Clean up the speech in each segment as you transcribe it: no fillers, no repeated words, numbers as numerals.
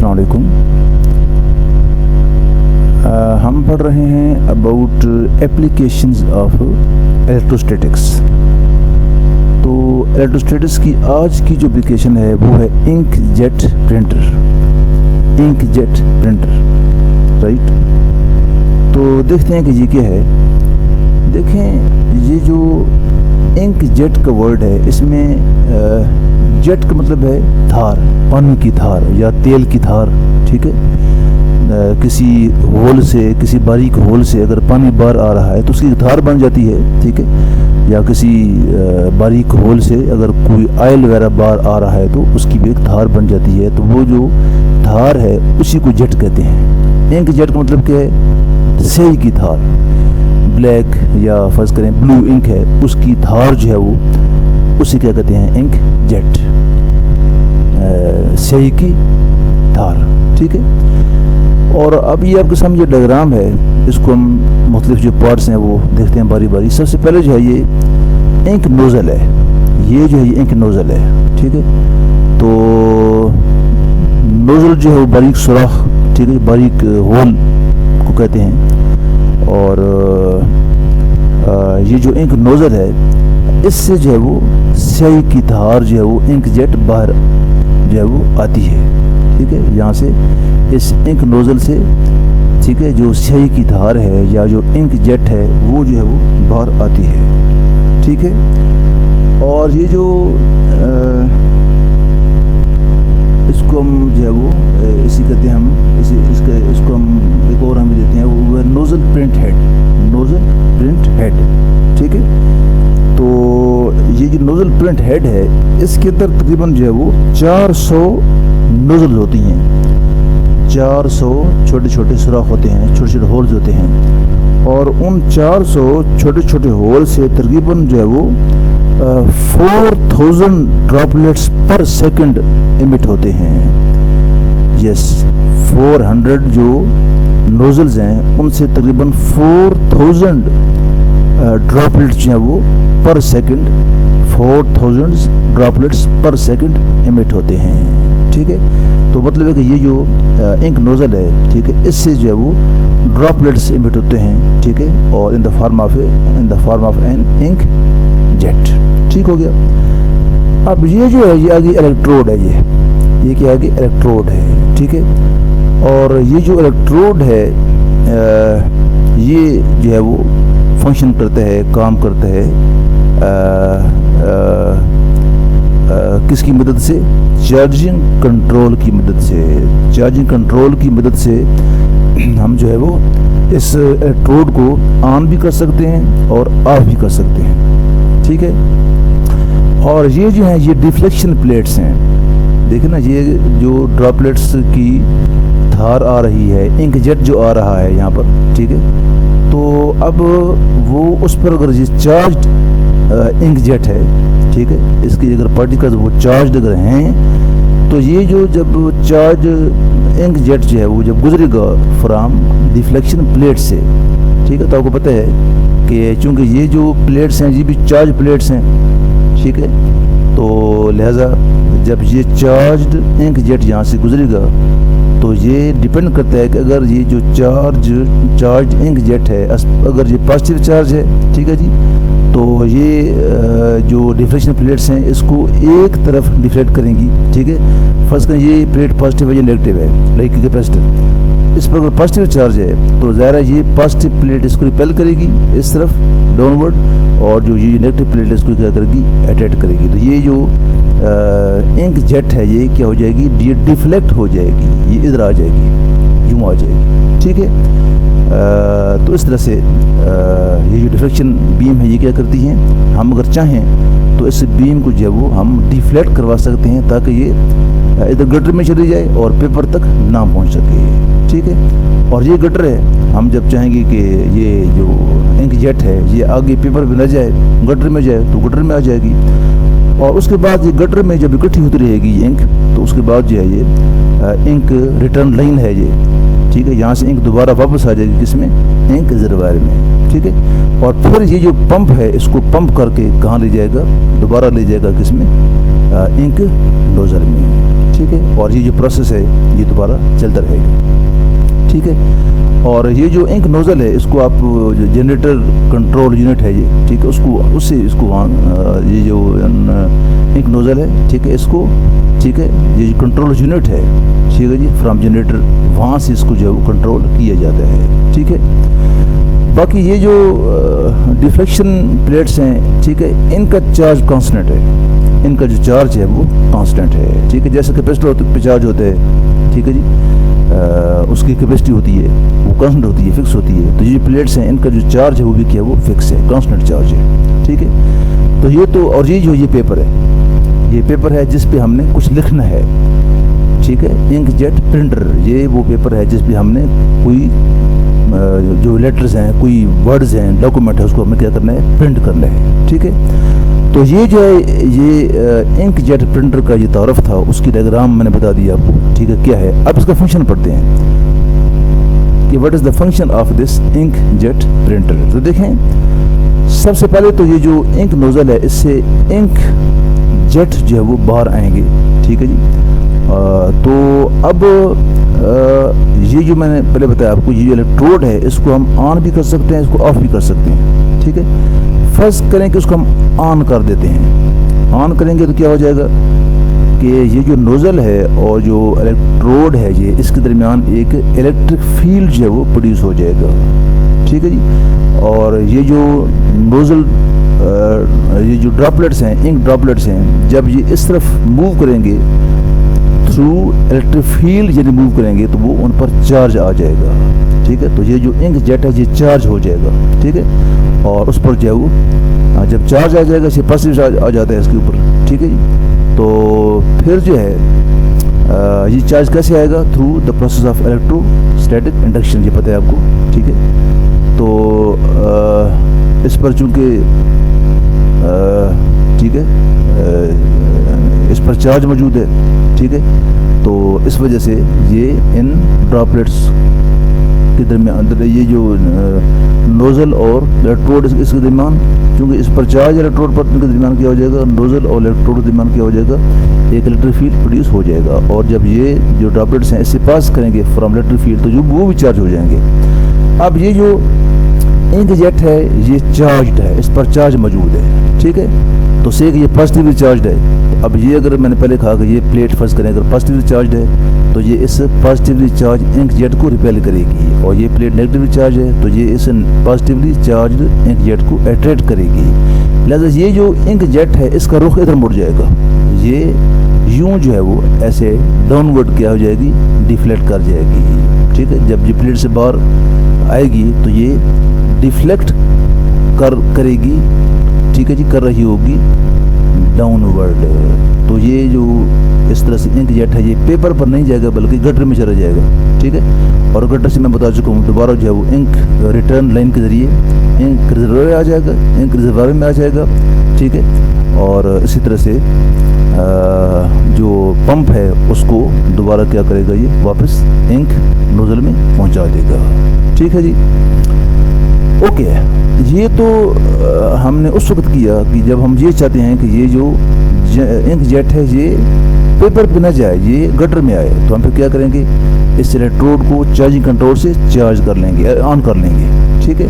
अस्सलाम वालेकुम। हम पढ़ रहे हैं अबाउट एप्लीकेशंस ऑफ इलेक्ट्रोस्टैटिक्स। तो इलेक्ट्रोस्टैटिक्स की आज की जो एप्लीकेशन है वो है inkjet printer. Inkjet printer, right. तो देखते हैं कि ये क्या है। देखें, ये जो इंकजेट का वर्ड है, इसमें जेट का मतलब है धार, पानी की धार या तेल की धार, ठीक है। किसी होल से, किसी बारीक होल से अगर पानी बाहर आ रहा है तो उसकी धार बन जाती है, ठीक है। या किसी बारीक होल से अगर कोई ऑयल वगैरह बाहर आ रहा है तो उसकी भी एक धार बन जाती है। तो वो जो धार है उसी को जेट कहते हैं। इंक जेट का मतलब क्या है? स्याही की धार। ब्लैक या फर्ज करें ब्लू इंक है, उसकी धार जो है वो उसे क्या कहते हैं? इंक जेट, स्याही की धार, ठीक है। और अब ये आपके सामने जो डायग्राम है, इसको हम मुख्तलिफ जो पार्ट्स हैं वो देखते हैं बारी बारी। सबसे पहले जो है ये इंक नोजल है। ये जो है ये इंक नोजल है, ठीक है। तो नोजल जो है वो बारीक सुराख, ठीक है, बारीक होल को कहते हैं। और ये जो इंक नोजल है, इससे जो है वो स्याही की धार जो है वो इंक जेट बाहर जो है वो आती है, ठीक है। यहाँ से इस इंक नोजल से, ठीक है, जो स्याही की धार है या जो इंक जेट है वो जो है वो बाहर आती है, ठीक है। और ये जो इसको हम जो है वो इसी कहते हैं, हम इसको हम एक और हम देते हैं, वो है nozzle print head. Nozzle print head, ठीक है। तो ये जो नोजल प्रिंट हेड है, इसके अंदर तकरीबन जो है वो 400 नोजल होती हैं। 400 छोटे छोटे सुराख होते हैं, छोटे छोटे होल्स होते हैं। और उन 400 छोटे छोटे होल से तकरीबन जो है वो 4000 ड्रॉपलेट्स पर सेकंड इमिट होते हैं। यस, 400 जो नोजल्स हैं उनसे तकरीबन 4000 ड्रॉपलेट्स जो है वो पर सेकंड, 4000 ड्रॉपलेट्स पर सेकंड इमिट होते हैं, ठीक है। तो मतलब है कि ये जो इंक नोजल है, ठीक है, इससे जो है वो ड्रॉपलेट्स इमिट होते हैं, ठीक है। और in the form of an ink jet, ठीक हो गया। अब ये जो है ये आगे इलेक्ट्रोड है। ये क्या आगे इलेक्ट्रोड है, ठीक है। और ये जो इलेक्ट्रोड है ये जो है वो फंक्शन करता है, काम करता है किसकी मदद से? चार्जिंग कंट्रोल की मदद से। चार्जिंग कंट्रोल की मदद से हम जो है वो इस इलेक्ट्रोड को ऑन भी कर सकते हैं और ऑफ भी कर सकते हैं, ठीक है। और ये जो है ये डिफ्लेक्शन प्लेट्स हैं। देखिए ना, ये जो ड्रॉपलेट्स की धार आ रही है, इंक जेट जो आ रहा है यहाँ पर, ठीक है। तो अब वो उस पर अगर ये चार्ज इंक जेट है, ठीक है, इसकी अगर पार्टिकल्स वो चार्ज अगर हैं, तो ये जो जब चार्ज इंक जेट जो है वो जब गुजरेगा फ्रॉम डिफ्लेक्शन प्लेट से, ठीक है। तो आपको पता है कि चूँकि ये जो प्लेट्स हैं ये भी चार्ज प्लेट्स हैं, ठीक है। तो लिहाजा जब ये चार्ज इंक जेट यहाँ से गुजरेगा तो ये डिपेंड करता है कि अगर ये जो चार्ज इंक जेट है, अगर ये पॉजिटिव चार्ज है, ठीक है जी, तो ये जो डिफ्लेक्शन प्लेट्स हैं इसको एक तरफ डिफ्लेक्ट करेंगी, ठीक है। फर्स्ट करें ये प्लेट पॉजिटिव है या नेगेटिव है, लाइक कैपेसिटर। इस पर अगर पॉजिटिव चार्ज है तो ज़ाहिर है ये पॉजिटिव प्लेट इसको रिपेल करेगी इस तरफ डाउनवर्ड, और जो ये नेगेटिव प्लेट इसको क्या करेगी? अट्रैक्ट करेगी। तो ये जो इंक जेट है ये क्या हो जाएगी? ये डिफ्लेक्ट हो जाएगी, ये इधर आ जाएगी, यूँ आ जाएगी, ठीक है। तो इस तरह से ये जो डिफ्लेक्शन बीम है ये क्या करती हैं, हम अगर चाहें तो इस बीम को जो है वो हम डिफ्लेक्ट करवा सकते हैं ताकि ये इधर गटर में चली जाए और पेपर तक ना पहुंच सके, ठीक है। और ये गटर है, हम जब चाहेंगे कि ये जो इंक जेट है ये आगे पेपर पे न जाए, गटर में जाए, तो गटर में आ जाएगी। और उसके बाद ये गटर में जब इकट्ठी होती रहेगी इंक, तो उसके बाद जो है ये इंक रिटर्न लाइन है ये, ठीक है। यहाँ से इंक दोबारा वापस आ जाएगी किसमें? इंक रिजर्वायर में, ठीक है। और फिर ये जो पंप है इसको पंप करके कहाँ ले जाएगा? दोबारा ले जाएगा किसमें? इंक नोजल में, ठीक है, और ये जो प्रोसेस है ये दोबारा चलता रहेगा, ठीक है। और ये जो इंक नोज़ल है इसको आप जो जनरेटर कंट्रोल यूनिट है ये, ठीक है, उससे इसको ये जो इंक नोज़ल है, ठीक है, इसको, ठीक है, ये जो कंट्रोल यूनिट है, ठीक है जी, फ्रॉम जनरेटर, वहाँ से इसको जो है वो कंट्रोल किया जाता है, ठीक है। बाकी ये जो डिफ्लेक्शन प्लेट्स हैं, ठीक है, इनका चार्ज कांस्टेंट है, इनका जो चार्ज है वो कांस्टेंट है, ठीक है। जैसे कैपेसिटर पे चार्ज होते हैं, ठीक है जी, उसकी कैपेसिटी होती है वो कांस्टेंट होती है, फिक्स होती है। तो ये प्लेट्स हैं इनका जो चार्ज है वो भी क्या है, वो फिक्स है, कांस्टेंट चार्ज है, ठीक है। तो ये तो, और ये जो ये पेपर है, ये पेपर है जिस पे हमने कुछ लिखना है, ठीक है, इंकजेट प्रिंटर, ये वो पेपर है जिस पे हमने कोई जो लेटर्स हैं, कोई वर्ड्स हैं, डॉक्यूमेंट है, उसको हमें क्या करना है, प्रिंट करना है, ठीक है। तो ये जो है ये इंकजेट प्रिंटर का ये तारफ था, उसकी डायग्राम मैंने बता दिया आपको, ठीक है, क्या है। अब इसका फंक्शन पढ़ते हैं कि what is the function of this inkjet printer. तो देखें, सबसे पहले तो ये जो इंक नोज़ल है इससे इंक जेट जो है वो बाहर आएंगे, ठीक है जी। तो अब ये जो मैंने पहले बताया आपको, ये जो इलेक्ट्रोड है इसको हम ऑन भी कर सकते हैं, इसको ऑफ भी कर सकते हैं, ठीक है। फर्स्ट करें कि उसको हम ऑन कर देते हैं। ऑन करेंगे तो क्या हो जाएगा कि ये जो नोज़ल है और जो इलेक्ट्रोड है ये, इसके दरमियान एक इलेक्ट्रिक फील्ड जो है वो प्रोड्यूस हो जाएगा, ठीक है जी। और ये जो नोज़ल, ये जो ड्रॉपलेट्स हैं, इंक ड्रॉपलेट्स हैं, जब ये इस तरफ मूव करेंगे थ्रू इलेक्ट्रिक फील्ड, यदि मूव करेंगे तो वो उन पर चार्ज आ जाएगा, ठीक है। तो ये जो इंक जेट है ये चार्ज हो जाएगा, ठीक है, और उस पर जो है वो जब चार्ज आ जाएगा, इसे पॉजिटिव चार्ज आ जाता है इसके ऊपर, ठीक है जी। तो फिर जो है ये चार्ज कैसे आएगा, through the process of electrostatic induction, ये पता है आपको, ठीक है। तो इस पर चूँकि, ठीक है, इस पर चार्ज मौजूद है, ठीक है, तो इस वजह से ये इन ड्रॉपलेट्स के दरमियान, ये जो नोज़ल और इलेक्ट्रोड इसके दरमियान, क्योंकि इस पर चार्ज इलेक्ट्रोड पर के दरमियान क्या हो जाएगा, नोज़ल और इलेक्ट्रोड के दरमियान क्या हो जाएगा, एक इलेक्ट्रिक फील्ड प्रोड्यूस हो जाएगा। और जब ये जो ड्रॉपलेट्स हैं इससे पास करेंगे फ्रॉम इलेक्ट्रिक फील्ड, तो जो वो भी चार्ज हो जाएंगे। अब ये जो इंक जेट है ये चार्ज्ड है, इस पर चार्ज मौजूद है, ठीक है। तो से ये पॉजिटिवली चार्ज्ड है। अब ये अगर मैंने पहले कहा कि ये प्लेट फर्स्ट करें, अगर पॉजिटिवली चार्ज्ड है तो ये इस पॉजिटिवली चार्ज इंक जेट को रिपेल करेगी, और ये प्लेट नेगेटिवली चार्ज है तो ये इस पॉजिटिवली चार्ज इंक जेट को अट्रैक्ट करेगी। लिहाजा ये जो इंक जेट है इसका रुख इधर मुड़ जाएगा, ये यूं जो है वो ऐसे डाउनवर्ड क्या हो जाएगी, डिफ्लेक्ट कर जाएगी, ठीक है। जब ये प्लेट से बाहर आएगी तो ये डिफ्लेक्ट करेगी, ठीक है जी, कर रही होगी डाउनवर्ड। तो ये जो इस तरह से इंक जेट है ये पेपर पर नहीं जाएगा बल्कि गटर में चला जाएगा, ठीक है। और गटर से मैं बता चुका हूँ, दोबारा जो है वो इंक रिटर्न लाइन के जरिए इंक रिजर्वर में आ जाएगा, इंक रिजर्वर में आ जाएगा, ठीक है। और इसी तरह से जो पंप है उसको दोबारा क्या करेगा, ये वापस इंक नोज़ल में पहुँचा देगा, ठीक है जी। ओके, ये तो हमने उस वक्त किया कि जब हम ये चाहते हैं कि ये जो इंक जेट है ये पेपर पे न जाए, ये गटर में आए, तो हम फिर क्या करेंगे, इस इलेक्ट्रोड को चार्जिंग कंट्रोल से चार्ज कर लेंगे, ऑन कर लेंगे, ठीक है।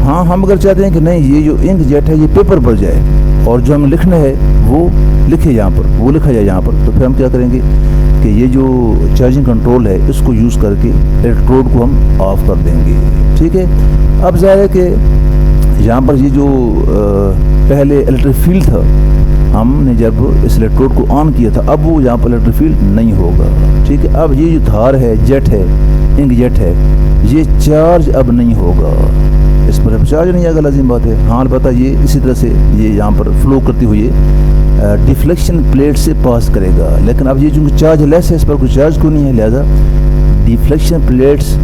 हाँ, हम अगर चाहते हैं कि नहीं ये जो इंक जेट है ये पेपर पर जाए और जो हमें लिखना है वो लिखे यहाँ पर, वो लिखा जाए यहाँ पर, तो फिर हम क्या करेंगे कि ये जो चार्जिंग कंट्रोल है इसको यूज़ करके इलेक्ट्रोड को हम ऑफ कर देंगे, ठीक है। अब ज़ाहिर है कि यहाँ पर ये जो पहले इलेक्ट्रिक फील्ड था, हमने जब इस इलेक्ट्रोड को ऑन किया था, अब वो यहाँ पर इलेक्ट्रिक फील्ड नहीं होगा, ठीक है। अब ये जो धार है, जेट है, इंक जेट है, ये चार्ज अब नहीं होगा, इस पर अब चार्ज नहीं आएगा, लाजिम बात है। हाँ, अलबत्ता ये इसी तरह से ये यहाँ पर फ्लो करती हुई डिफ्लेक्शन प्लेट से पास करेगा, लेकिन अब ये जो चार्ज लेस है, इस पर कोई चार्ज क्यों नहीं है, लिहाजा डिफ्लेक्शन प्लेट्स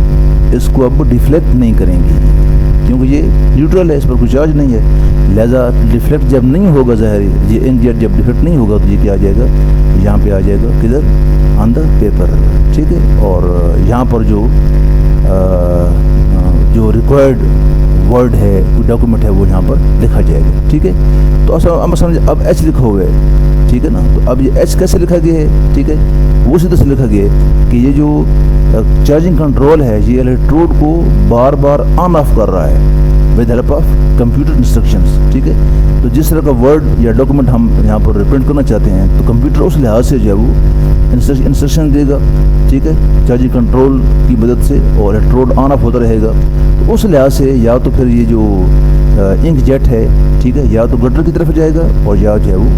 इसको अब डिफ्लेक्ट नहीं करेंगी, क्योंकि ये न्यूट्रल है, इस पर कोई चार्ज नहीं है। लिहाजा डिफ्लेक्ट जब नहीं होगा, ज़ाहिर ये इंक जेट जब डिफ्लेक्ट नहीं होगा तो ये क्या आ जाएगा, यहाँ पे आ जाएगा, किधर, ऑन द पेपर, ठीक है। और यहाँ पर जो रिक्वायर्ड वर्ड है, कोई डॉक्यूमेंट है, वो यहाँ पर लिखा जाएगा। ठीक है, तो अब समझ, अब एच लिखा हुआ है, ठीक है ना। तो अब ये एच कैसे लिखा गया है, ठीक है, वो इसी तरह से लिखा गया है कि ये जो चार्जिंग कंट्रोल है, ये इलेक्ट्रोड को बार बार ऑन ऑफ कर रहा है with help of computer instructions. ठीक है, तो जिस तरह का वर्ड या डॉक्यूमेंट हम यहाँ पर रिप्रेजेंट करना चाहते हैं, तो कंप्यूटर उस लिहाज से जो है वो इंस्ट्रक्शन देगा। ठीक है, चार्जिंग कंट्रोल की मदद से, और इलेक्ट्रोड ऑन ऑफ होता रहेगा। तो उस लिहाज से या तो फिर ये जो इंक जेट है, ठीक है, या तो गटर की तरफ जाएगा और या जो है वो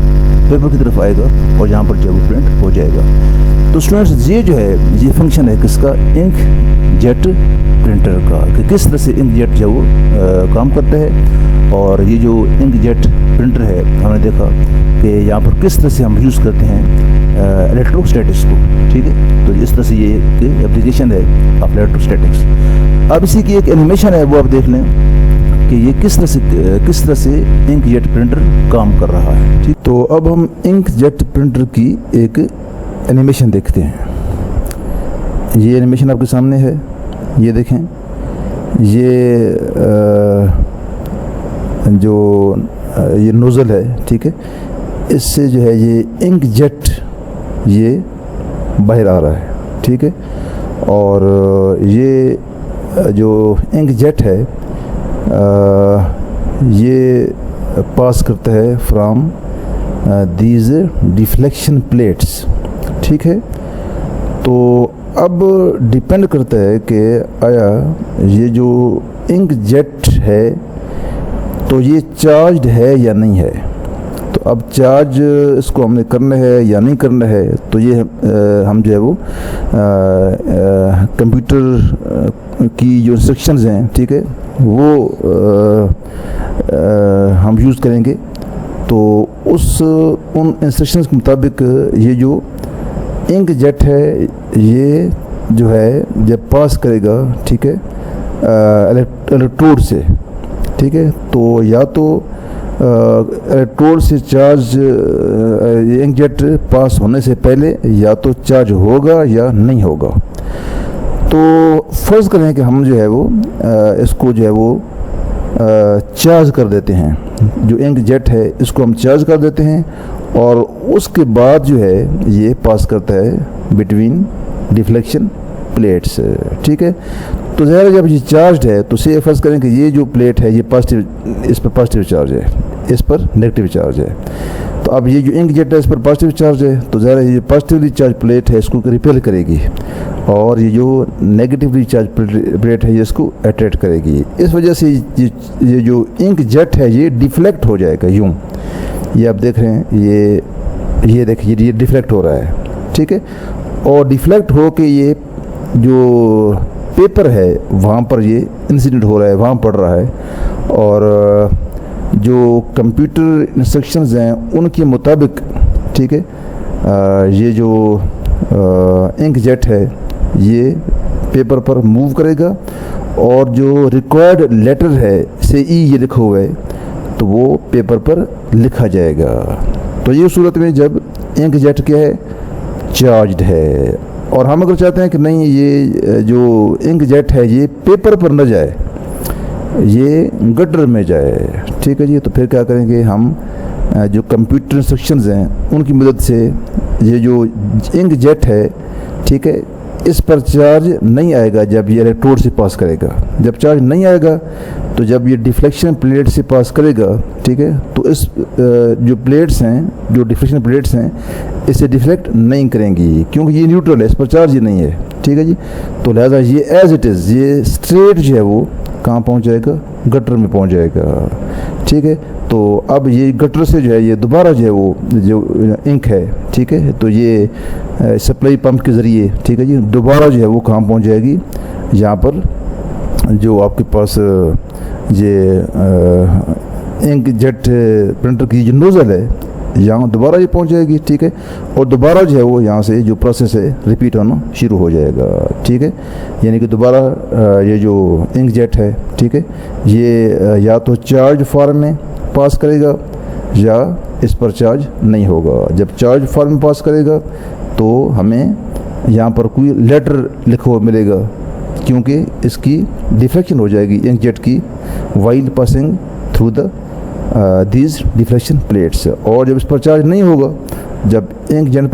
पेपर की तरफ आएगा और यहाँ पर जो है वो प्रिंट हो जाएगा। तो स्टूडेंट्स, ये जो है ये फंक्शन है किसका, इंक जेट प्रिंटर का, कि किस तरह से इंक जेट जो है वो काम करता है। और ये जो इंक जेट प्रिंटर है, हमने देखा कि यहाँ पर किस तरह से हम यूज़ करते हैं इलेक्ट्रोस्टैटिक्स को। ठीक है, तो इस तरह से ये एप्लीकेशन है ऑफ इलेक्ट्रोस्टैटिक्स। अब इसी की एक एनिमेशन है, वो आप देख लें कि ये किस तरह से इंक जेट प्रिंटर काम कर रहा है। ठीक, तो अब हम इंक जेट प्रिंटर की एक एनिमेशन देखते हैं। ये एनिमेशन आपके सामने है, ये देखें, ये ये नोज़ल है, ठीक है, इससे जो है ये इंक जेट ये बाहर आ रहा है। ठीक है, और ये जो इंक जेट है ये पास करता है फ्रॉम दीज डिफ्लेक्शन प्लेट्स। ठीक है, तो अब डिपेंड करता है कि आया ये जो इंक जेट है तो ये चार्ज्ड है या नहीं है। तो अब चार्ज इसको हमने करना है या नहीं करना है, तो ये हम जो है वो कंप्यूटर की जो इंस्ट्रक्शंस हैं, ठीक है, वो हम यूज़ करेंगे। तो उन इंस्ट्रक्शंस के मुताबिक ये जो इंक जेट है ये जो है जब पास करेगा, ठीक है, इलेक्ट्रोड से, ठीक है, तो या तो इलेक्ट्रोड से चार्ज इंक जेट पास होने से पहले या तो चार्ज होगा या नहीं होगा। तो फ़र्ज़ करें कि हम जो है वो इसको जो है वो चार्ज कर देते हैं, जो इंक जेट है इसको हम चार्ज कर देते हैं, और उसके बाद जो है ये पास करता है बिटवीन डिफ्लेक्शन प्लेट्स। ठीक है, तो ज़ाहिर जब ये चार्ज है तो से फ़र्ज़ करें कि ये जो प्लेट है ये पॉजिटिव, इस पर पॉजिटिव चार्ज है, इस पर नेगेटिव चार्ज है। तो अब ये जो इंक जेट है इस पर पॉजिटिव चार्ज है, तो ज़ाहिर ये पॉजिटिवली चार्ज प्लेट है इसको रिपेल करेगी, और ये जो नेगेटिवली चार्ज प्लेट है ये इसको अट्रैक्ट करेगी। इस वजह से ये जो इंक जेट है ये डिफ्लेक्ट हो जाएगा यूँ। ये आप देख रहे हैं, ये देखिए ये डिफ्लेक्ट हो रहा है। ठीक है, और डिफ्लेक्ट हो के ये जो पेपर है वहाँ पर ये इंसिडेंट हो रहा है, वहाँ पड़ रहा है, और जो कंप्यूटर इंस्ट्रक्शंस हैं उनके मुताबिक, ठीक है, ये जो इंक जेट है ये पेपर पर मूव करेगा, और जो रिक्वायर्ड लेटर है से ई ये लिखा हुआ है तो वो पेपर पर लिखा जाएगा। तो ये सूरत में जब इंक जेट क्या है, चार्ज्ड है। और हम अगर चाहते हैं कि नहीं ये जो इंक जेट है ये पेपर पर न जाए, ये गटर में जाए, ठीक है जी, तो फिर क्या करेंगे हम, जो कंप्यूटर इंस्ट्रक्शंस हैं उनकी मदद से ये जो इंक जेट है, ठीक है, इस पर चार्ज नहीं आएगा जब ये इलेक्ट्रोड से पास करेगा। जब चार्ज नहीं आएगा तो जब ये डिफ्लेक्शन प्लेट से पास करेगा, ठीक है, तो इस जो प्लेट्स हैं, जो डिफ्लेक्शन प्लेट्स हैं, इसे डिफ्लेक्ट नहीं करेंगी क्योंकि ये न्यूट्रल है, इस पर चार्ज ही नहीं है। ठीक है जी, तो लिहाजा ये एज इट इज़ ये स्ट्रेट जो है वो कहाँ पहुँच जाएगा, गटर में पहुँच जाएगा। ठीक है, तो अब ये गटर से जो है ये दोबारा जो है वो जो इंक है, ठीक है, तो ये सप्लाई पंप के ज़रिए, ठीक है जी, दोबारा जो है वो कहाँ पहुँच जाएगी, यहाँ पर जो आपके पास ये इंक जेट प्रिंटर की जो नोज़ल है यहाँ दोबारा ये पहुँच जाएगी। ठीक है, और दोबारा जो है वो यहाँ से जो प्रोसेस है रिपीट होना शुरू हो जाएगा। ठीक है, यानी कि दोबारा ये जो इंक जेट है, ठीक है, ये या तो चार्ज फॉर्म में पास करेगा या इस पर चार्ज नहीं होगा। जब चार्ज फॉर्म में पास करेगा तो हमें यहाँ पर कोई लेटर लिखा हुआ मिलेगा, क्योंकि इसकी डिफ्लेक्शन हो जाएगी इंक जेट की, while passing through the these deflection plates. और जब इस पर चार्ज नहीं होगा, जब इंक जेट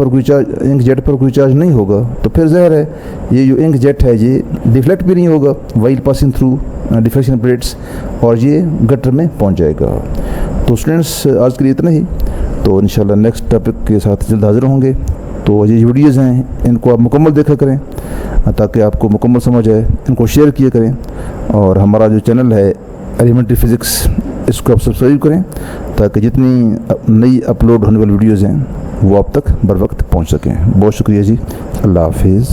पर कोई चार्ज नहीं होगा, तो फिर ज़ाहिर है ये जो इंक जेट है ये डिफ्लेक्ट भी नहीं होगा while passing through deflection plates, और ये गटर में पहुंच जाएगा। तो स्टूडेंट्स आज के लिए इतना ही, तो इंशाल्लाह नेक्स्ट टॉपिक के साथ जल्द हाजिर होंगे। तो ये वीडियोज़ हैं इनको आप मुकम्मल देखा करें ताकि आपको मुकम्मल समझ आए, इनको शेयर किया करें, और हमारा जो चैनल है एलिमेंट्री फ़िज़िक्स इसको आप सब्सक्राइब करें ताकि जितनी नई अपलोड होने वाली वीडियोज़ हैं वो आप तक बर वक्त पहुँच सकें। बहुत शुक्रिया जी, अल्लाह हाफिज़।